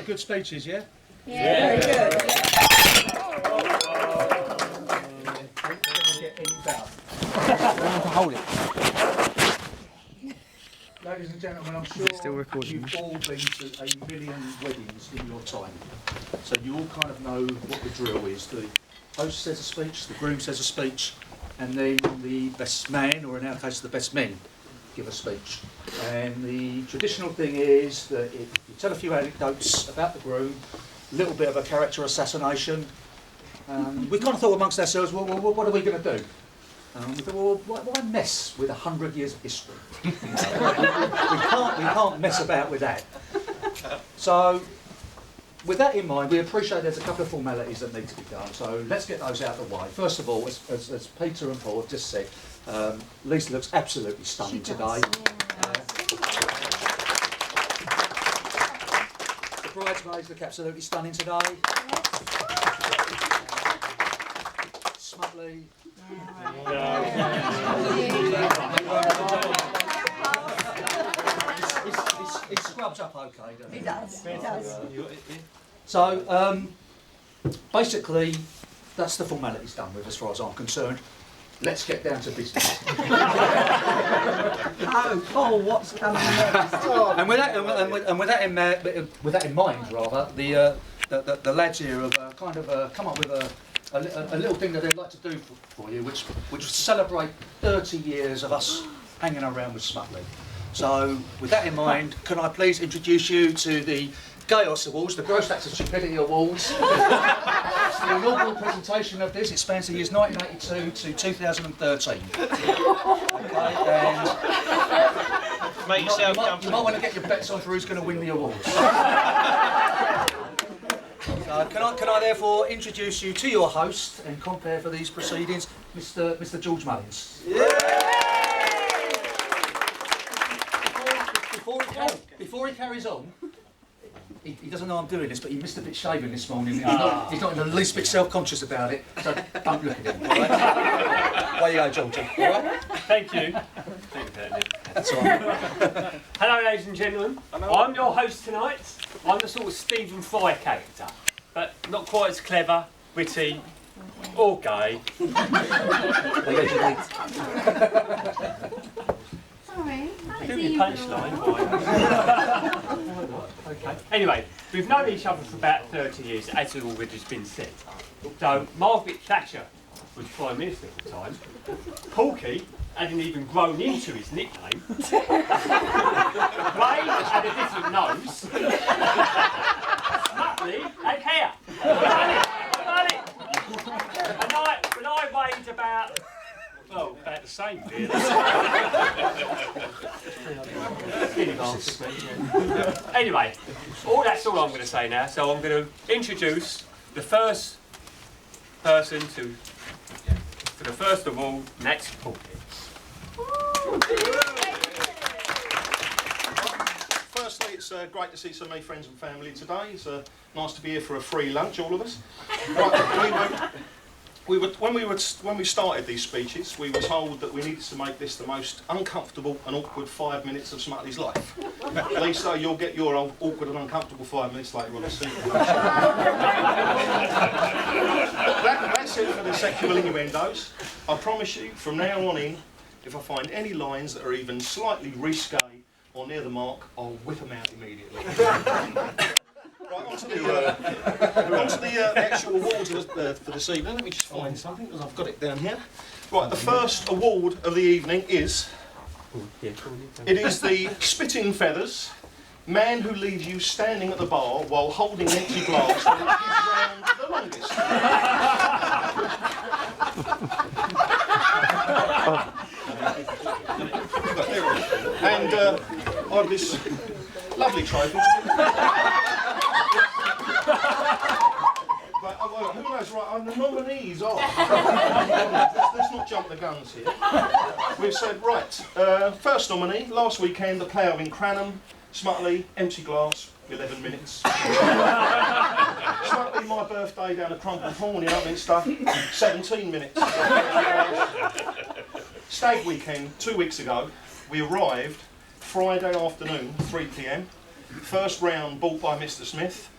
they're good speeches, yeah? Yeah, very good. Hold it. Ladies and gentlemen, I'm sure you've all been to a million weddings in your time. So you all kind of know what the drill is. The host says a speech, the groom says a speech, and then the best man, or in our case the best men, give a speech. And the traditional thing is that you tell a few anecdotes about the groom, a little bit of a character assassination. We kind of thought amongst ourselves, well, what are we going to do? We thought, well, why mess with 100 years of history? we can't mess about with that. So, with that in mind, we appreciate there's a couple of formalities that need to be done. So let's get those out of the way. First of all, as Peter and Paul have just said, Lisa looks absolutely stunning today. The bridesmaids look absolutely stunning today. Smutly. He scrubs up okay, doesn't he? He does. He does. So, basically, that's the formalities done with as far as I'm concerned. Let's get down to business. Oh, Paul, what's coming next? And with that in mind, rather, the lads here have kind of come up with a little thing that they'd like to do for you, which will celebrate 30 years of us hanging around with Smutley. So, with that in mind, can I please introduce you to the Chaos Awards, the Gross Acts of Stupidity Awards. It's the inaugural presentation of this. It spans the years 1982 to 2013. Okay, and make yourself you might want to get your bets on for who's going to win the awards. So can I therefore introduce you to your host and compare for these proceedings, Mr. George Mullins. Before he carries on, he doesn't know I'm doing this, but he missed a bit shaving this morning. He's not in the least bit self-conscious about it, so don't look at him. All right? There you go, Georgie. All right? Thank you. That's all right. Hello, ladies and gentlemen. Hello. I'm your host tonight. I'm the sort of Stephen Fry character, but not quite as clever, witty, or gay. Sorry, Do your punchline. Okay. Anyway, we've known each other for about 30 years, as has already been said. So, Margaret Thatcher was Prime Minister at the time. Porky hadn't even grown into his nickname. Ray had a different nose. Smutley had hair. Done it. And I weighed about the same, really. Anyway, that's all I'm going to say now. So I'm going to introduce the first person for the first of all, next Porky. Firstly, it's great to see so many friends and family today. It's nice to be here for a free lunch, all of us. Right, when we started these speeches, we were told that we needed to make this the most uncomfortable and awkward 5 minutes of Smutley's life. Lisa, you'll get your awkward and uncomfortable 5 minutes later on the scene. That's it for the sexual innuendos. I promise you, from now on in, if I find any lines that are even slightly risque or near the mark, I'll whip them out immediately. Right, on to the actual awards for this evening. Let me just find something, because I've got it down here. Right, the first award of the evening is... It is the Spitting Feathers, man who leaves you standing at the bar while holding an empty glass that is round the longest. And I have this lovely trophy. But, who knows, right, the nominees are. Let's not jump the guns here. We've said, right, first nominee, last weekend, the Plough in Cranham, Smutley, empty glass, 11 minutes. Smutley, my birthday down at Crumple Horn in Upminster, 17 minutes. Stag weekend, 2 weeks ago, we arrived Friday afternoon, 3 p.m. First round bought by Mr. Smith.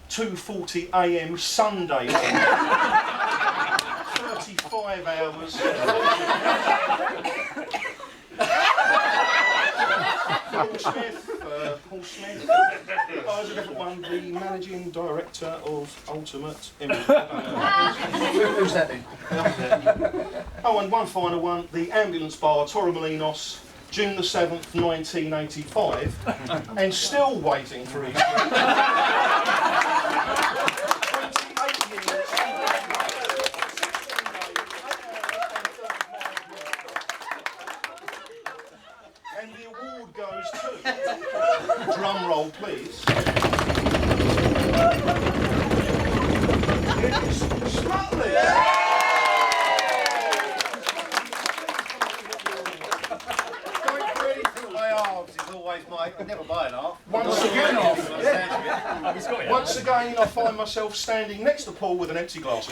2:40 a.m. Sunday. 35 hours. Paul Smith. Oh, there's a different one. The managing director of Ultimate Image. Who's that then? Oh, and one final one. The Ambulance Bar, Torremolinos, June the 7th, 1985, and still waiting for his 28 years. And the award goes to, drum roll please, Smutley. I never buy an half. Once again, I find myself standing next to Paul with an empty glass.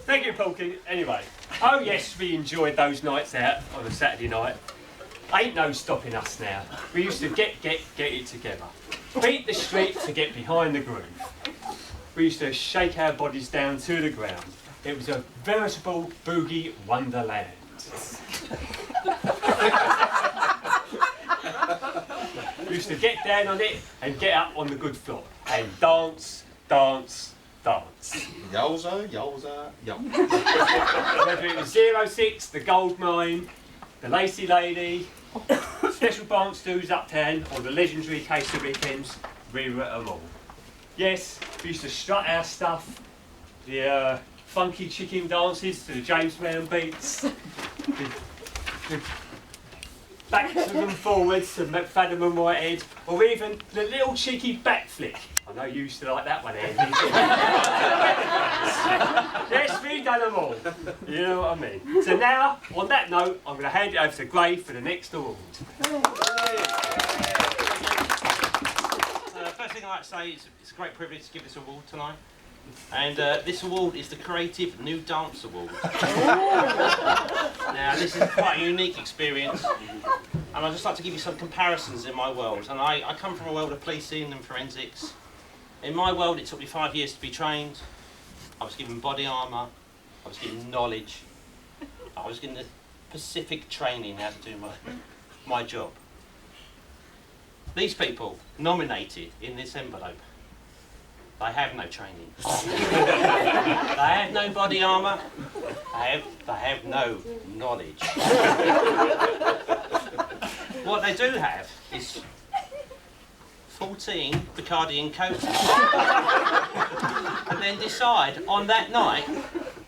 Thank you, Porky. Anyway, oh yes, we enjoyed those nights out on a Saturday night. Ain't no stopping us now. We used to get it together. Beat the street to get behind the groove. We used to shake our bodies down to the ground. It was a veritable boogie wonderland. We used to get down on it and get up on the good floor and dance, dance, dance. Yowza, yowza, yo. Whether it was 06, the Gold Mine, the Lacey Lady, Special Branch Stews Uptown, or the legendary Case of Weekends, we were at them all. Yes, we used to strut our stuff, the funky chicken dances to the James Brown beats, the backwards and forwards to McFadden and Whitehead, or even the little cheeky back flick. I know you used to like that one, Andy. Yes, we done them all. You know what I mean? So now, on that note, I'm going to hand it over to Gray for the next award. First thing I'd like to say is it's a great privilege to give this award tonight. And this award is the Creative New Dance Award. Now, this is quite a unique experience, and I'd just like to give you some comparisons in my world. And I come from a world of policing and forensics. In my world, it took me 5 years to be trained. I was given body armour, I was given knowledge, I was given the specific training how to do my job. These people nominated in this envelope, they have no training. They have no body armour, they have no knowledge. What they do have is 14 Bacardi and Coke, and then decide on that night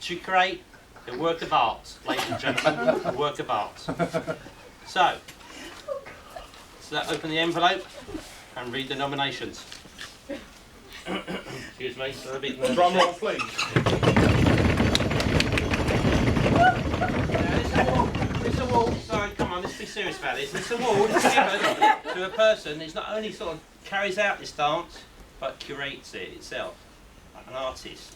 to create a work of art, ladies and gentlemen, a work of art. So open the envelope and read the nominations. Excuse me, a bit Drum roll please. This award, sorry, come on, let's be serious about this. This award is given to a person who's not only sort of carries out this dance, but curates it itself, like an artist.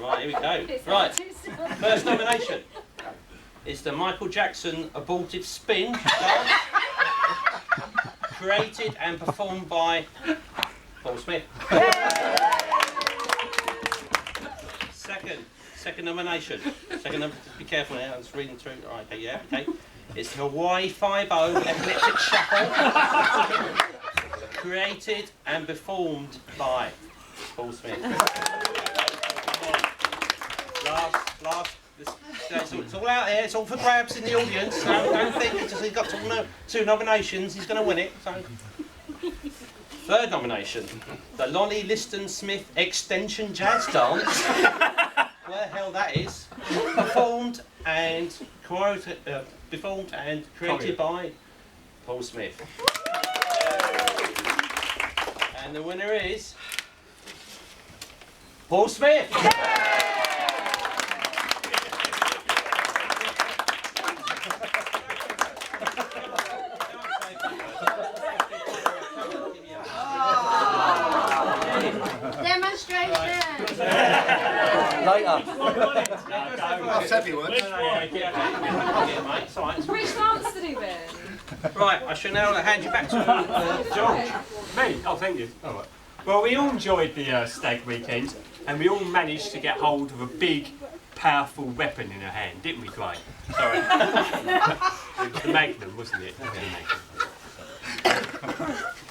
Right, here we go. Right, first nomination is the Michael Jackson Abortive Spin dance, created and performed by Paul Smith. Second nomination. Be careful now, I'm just reading through. All right, okay, yeah, okay. It's Hawaii 5-0 Ecliptic Shuffle, created and performed by Paul Smith. Last. It's all out there, it's all for grabs in the audience, so don't think because he's got two nominations, he's going to win it. So. Third nomination, the Lonnie Liston Smith Extension Jazz Dance, where the hell that is, performed and created by Paul Smith. And the winner is Paul Smith. Demonstration! later. I've said you would. Mate. Sorry. Which dance did he win? Right, I shall now hand you back to George. Me? Oh, thank you. All right. Well, we all enjoyed the stag weekend, and we all managed to get hold of a big, powerful weapon in our hand, didn't we, Gray? Sorry. It was the Magnum, wasn't it?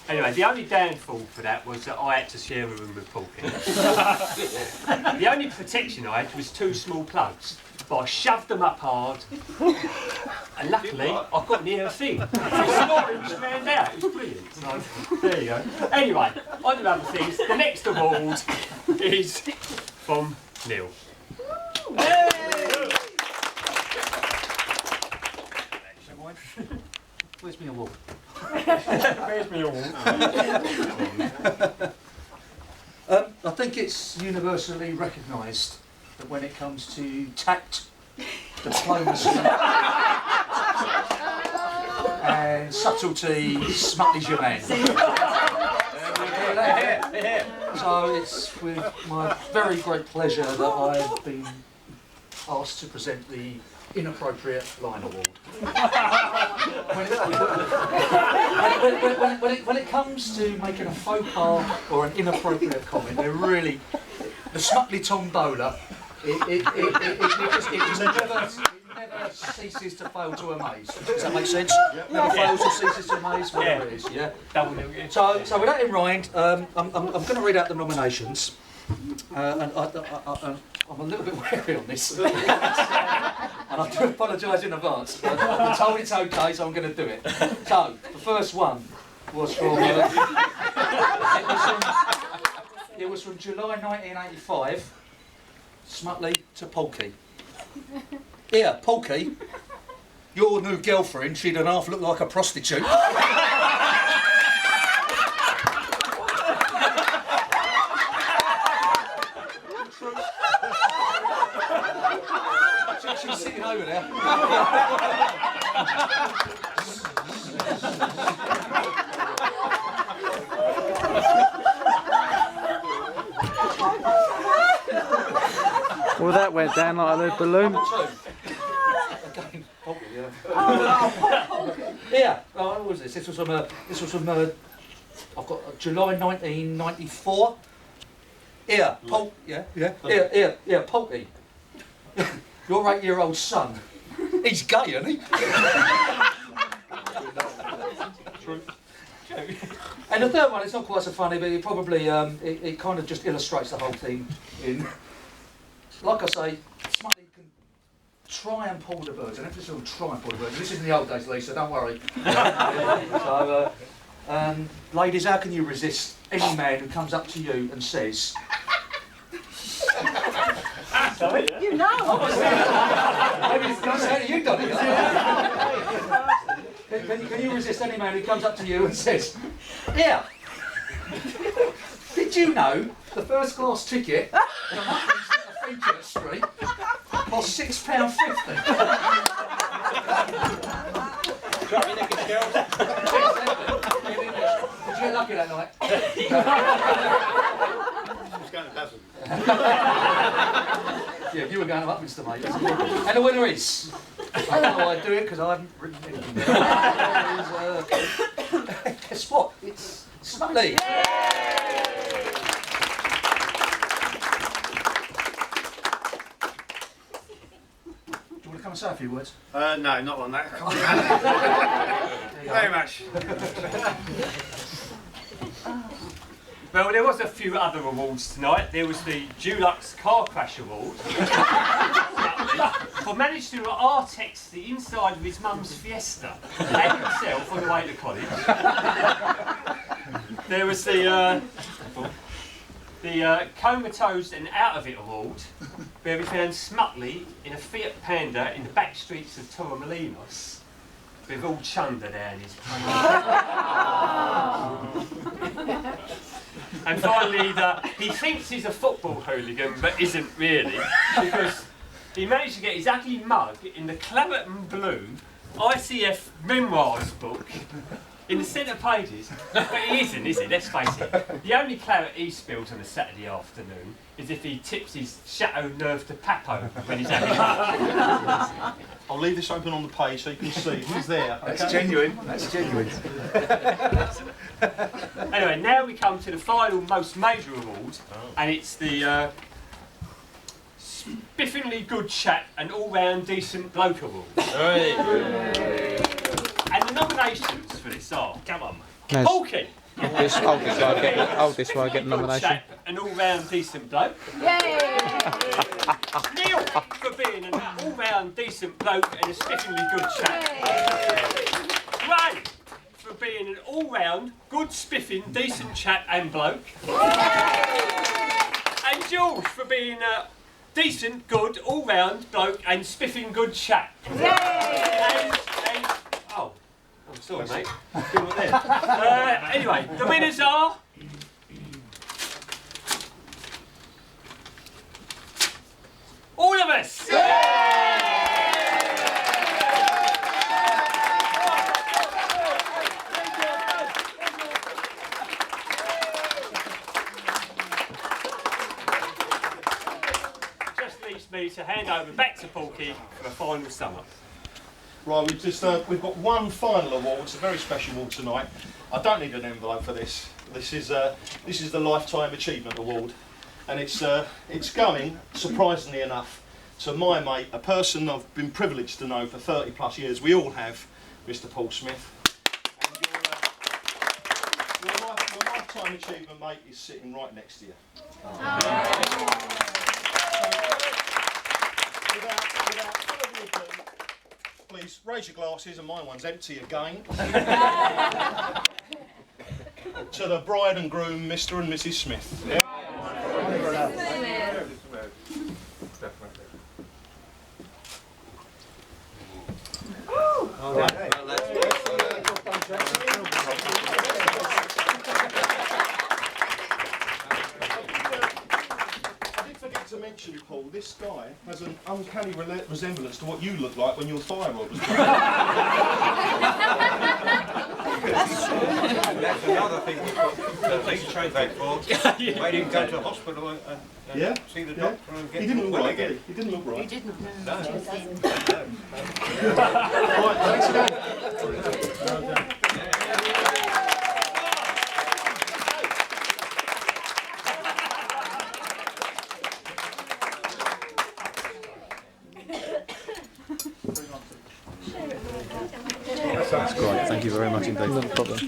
Anyway, the only downfall for that was that I had to share a room with Porky. The only protection I had was 2 small plugs, but I shoved them up hard, and luckily I got near a thing. The snoring just ran out. It was brilliant. So, there you go. Anyway, on to other things. The next award is from Neil. Where's my award? Where's my award? I think it's universally recognised that when it comes to tact, diplomacy, and subtlety, Smutty's your man. So it's with my very great pleasure that I've been asked to present the Inappropriate Line Award. When it comes to making a faux pas or an inappropriate comment, they're really the Smutly Tombola. It never ceases to fail to amaze. Does that make sense? Never fails or ceases to amaze. Whatever it is, yeah. So with that in mind, I'm going to read out the nominations, and I'm a little bit wary on this, and I do apologise in advance. I'm told it's okay, so I'm going to do it. So the first one was from it was from July 1985. Smutly to Porky. Here, Porky, your new girlfriend, she'd an half look like a prostitute. She's sitting over there. Well, that went down like a balloon. Again, Porky, yeah. Here, what was this? This was from I've got July 1994. Here, Porky, yeah, Porky. Your 8-year-old son. He's gay, isn't he? True. And the third one, it's not quite so funny, but it probably it kind of just illustrates the whole thing. In, like I say, Smutty can try and pull the birds. I don't just try and pull the birds. This is in the old days, Lisa. Don't worry. So, ladies, how can you resist any man who comes up to you and says? You know. You've done it. Can you resist any man who comes up to you and says, "Here, did you know the first class ticket in a feature street costs £6.50?" Drop your neck and girls. Did you get lucky that night? Just going to Dazzle. Yeah, you were going to Upminster, mate. And the winner is. I don't know why I do it because I haven't written anything down. Guess what? It's Smutty. Do you want to come and say a few words? No, not on that. Very much. Well, there was a few other awards tonight. There was the Dulux Car Crash Award for managing to artex the inside of his mum's Fiesta and himself on the way to college. There was the Comatose and Out of It Award, where we found Smutly in a Fiat Panda in the back streets of Torremolinos, with all chunder down his And finally, he thinks he's a football hooligan, but isn't really, because he managed to get his ugly mug in the Clabberton Blue ICF Memoirs book in the centre pages, but he isn't, is he? Let's face it. The only claret he spills on a Saturday afternoon is if he tips his Chateau Neuf to Papo when he's having lunch. I'll leave this open on the page so you can see who's there. That's okay? genuine. That's genuine. Anyway, now we come to the final most major award, and it's the spiffingly good chap and all-round decent bloke award. And the nominations for this are, come on, Porky. This way I get the nomination. Chap, an all-round decent bloke. Neil for being an all-round decent bloke and a spiffingly good chap. Ray for being an all-round good spiffing decent chap and bloke. And George for being a decent, good, all-round bloke and spiffing good chap. Oh, sorry, mate. Anyway, the winners are. All of us! Just leaves me to hand over back to Porky for a final sum up. Right, we've got one final award. It's a very special award tonight. I don't need an envelope for this. This is the Lifetime Achievement Award, and it's going, surprisingly enough, to my mate, a person I've been privileged to know for 30 plus years. We all have, Mr. Paul Smith. And your Lifetime Achievement mate is sitting right next to you. Without further ado, please raise your glasses, and my one's empty again. To the bride and groom, Mr. and Mrs. Smith. Yeah? To mention, Paul, this guy has an uncanny resemblance to what you look like when your thyroid was broken. That's another thing we've got to take train back for. Why didn't go to the hospital and see the doctor and get He didn't look well right, again. did he? He didn't look right. He didn't. Right, thanks again. That's great. Thank you very much indeed. No problem.